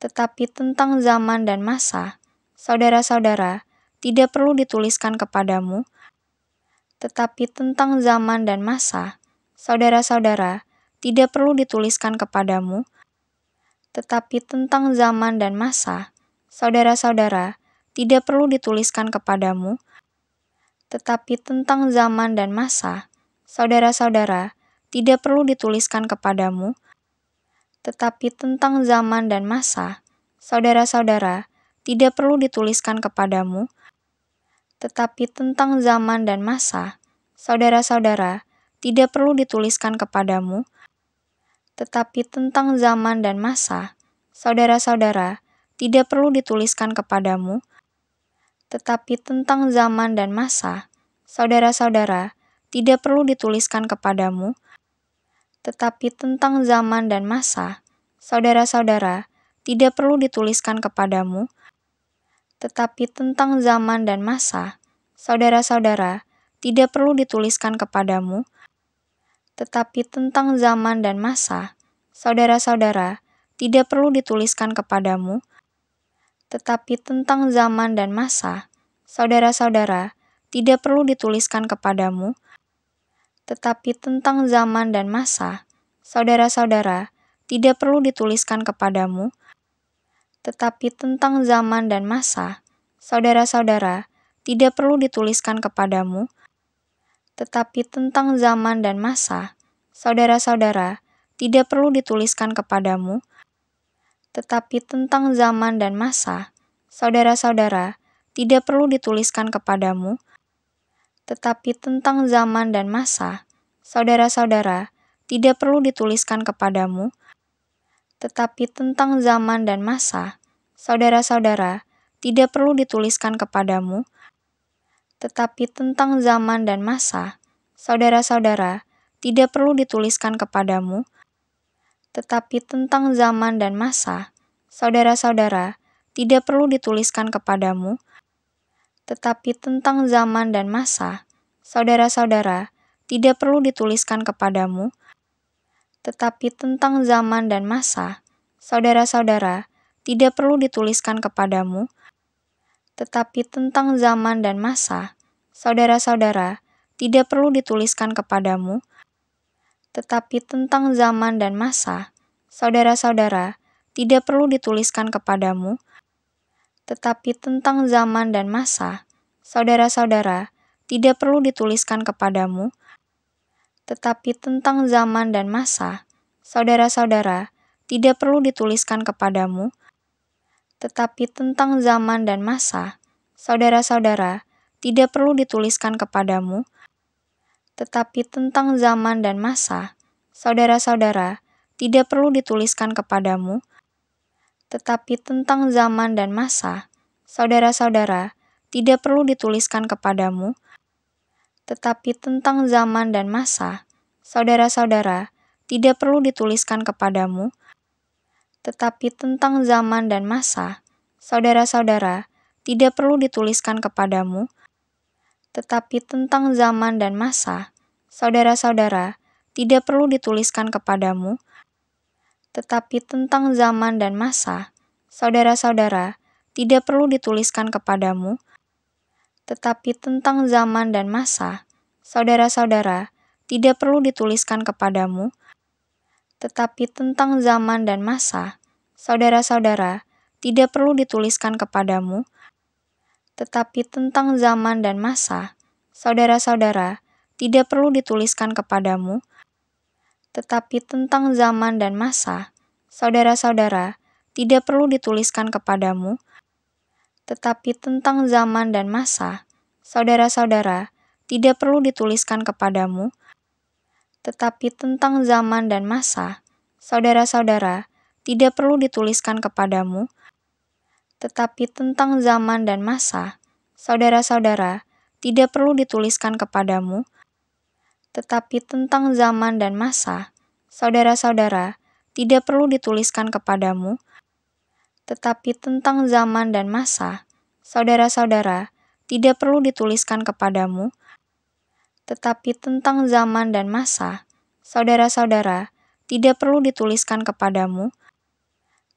tetapi tentang zaman dan masa, saudara-saudara, tidak perlu dituliskan kepadamu, tetapi tentang zaman dan masa, saudara-saudara, tidak perlu dituliskan kepadamu, tetapi tentang zaman dan masa, saudara-saudara, tidak perlu dituliskan kepadamu, tetapi tentang zaman dan masa, saudara-saudara, tidak perlu dituliskan kepadamu, tetapi tentang zaman dan masa, saudara-saudara, tidak perlu dituliskan kepadamu, tetapi tentang zaman dan masa, saudara-saudara, tidak perlu dituliskan kepadamu, tetapi tentang zaman dan masa, saudara-saudara, tidak perlu dituliskan kepadamu, tetapi tentang zaman dan masa, saudara-saudara, tidak perlu dituliskan kepadamu, tetapi tentang zaman dan masa, saudara-saudara, tidak perlu dituliskan kepadamu, tetapi tentang zaman dan masa, saudara-saudara, tidak perlu dituliskan kepadamu, tetapi tentang zaman dan masa, saudara-saudara, tidak perlu dituliskan kepadamu, tetapi tentang zaman dan masa, saudara-saudara, tidak perlu dituliskan kepadamu, tetapi tentang zaman dan masa, saudara-saudara, tidak perlu dituliskan kepadamu, tetapi tentang zaman dan masa, saudara-saudara, tidak perlu dituliskan kepadamu, tetapi tentang zaman dan masa, saudara-saudara, tidak perlu dituliskan kepadamu, tetapi tentang zaman dan masa, saudara-saudara, tidak perlu dituliskan kepadamu, tetapi tentang zaman dan masa, saudara-saudara, tidak perlu dituliskan kepadamu, tetapi tentang zaman dan masa, saudara-saudara, tidak perlu dituliskan kepadamu, tetapi tentang zaman dan masa, saudara-saudara, tidak perlu dituliskan kepadamu, tetapi tentang zaman dan masa, saudara-saudara, tidak perlu dituliskan kepadamu, tetapi tentang zaman dan masa, saudara-saudara, tidak perlu dituliskan kepadamu, tetapi tentang zaman dan masa, saudara-saudara, tidak perlu dituliskan kepadamu, tetapi tentang zaman dan masa, saudara-saudara, tidak perlu dituliskan kepadamu, tetapi tentang zaman dan masa, saudara-saudara, tidak perlu dituliskan kepadamu, tetapi tentang zaman dan masa, saudara-saudara, tidak perlu dituliskan kepadamu, tetapi tentang zaman dan masa, saudara-saudara, tidak perlu dituliskan kepadamu, tetapi tentang zaman dan masa, saudara-saudara, tidak perlu dituliskan kepadamu, tetapi tentang zaman dan masa, saudara-saudara, tidak perlu dituliskan kepadamu, tetapi tentang zaman dan masa, saudara-saudara, tidak perlu dituliskan kepadamu, tetapi tentang zaman dan masa, saudara-saudara, tidak perlu dituliskan kepadamu, tetapi tentang zaman dan masa, saudara-saudara, tidak perlu dituliskan kepadamu, tetapi tentang zaman dan masa, saudara-saudara, tidak perlu dituliskan kepadamu, tetapi tentang zaman dan masa, saudara-saudara, tidak perlu dituliskan kepadamu, tetapi tentang zaman dan masa, saudara-saudara, tidak perlu dituliskan kepadamu, tetapi tentang zaman dan masa, saudara-saudara, tidak perlu dituliskan kepadamu, tetapi tentang zaman dan masa, saudara-saudara, tidak perlu dituliskan kepadamu, tetapi tentang zaman dan masa, saudara-saudara, tidak perlu dituliskan kepadamu, tetapi tentang zaman dan masa, saudara-saudara, tidak perlu dituliskan kepadamu, tetapi tentang zaman dan masa, saudara-saudara, tidak perlu dituliskan kepadamu, tetapi tentang zaman dan masa, saudara-saudara, tidak perlu dituliskan kepadamu, tetapi tentang zaman dan masa, saudara-saudara, tidak perlu dituliskan kepadamu, tetapi tentang zaman dan masa, saudara-saudara, tidak perlu dituliskan kepadamu, tetapi tentang zaman dan masa, saudara-saudara, tidak perlu dituliskan kepadamu,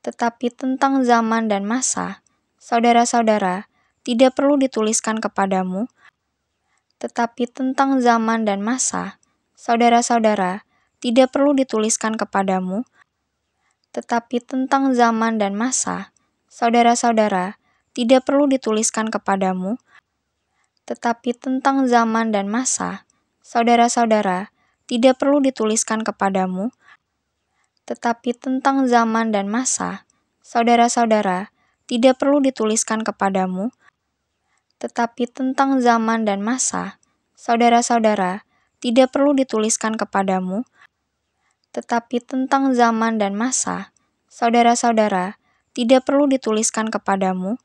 tetapi tentang zaman dan masa, saudara-saudara, tidak perlu dituliskan kepadamu, tetapi tentang zaman dan masa, saudara-saudara, tidak perlu dituliskan kepadamu, tetapi tentang zaman dan masa, saudara-saudara, tidak perlu dituliskan kepadamu, tetapi tentang zaman dan masa, saudara-saudara, tidak perlu dituliskan kepadamu, tetapi tentang zaman dan masa, saudara-saudara, tidak perlu dituliskan kepadamu, tetapi tentang zaman dan masa, saudara-saudara, tidak perlu dituliskan kepadamu, tetapi tentang zaman dan masa, saudara-saudara, tidak perlu dituliskan kepadamu,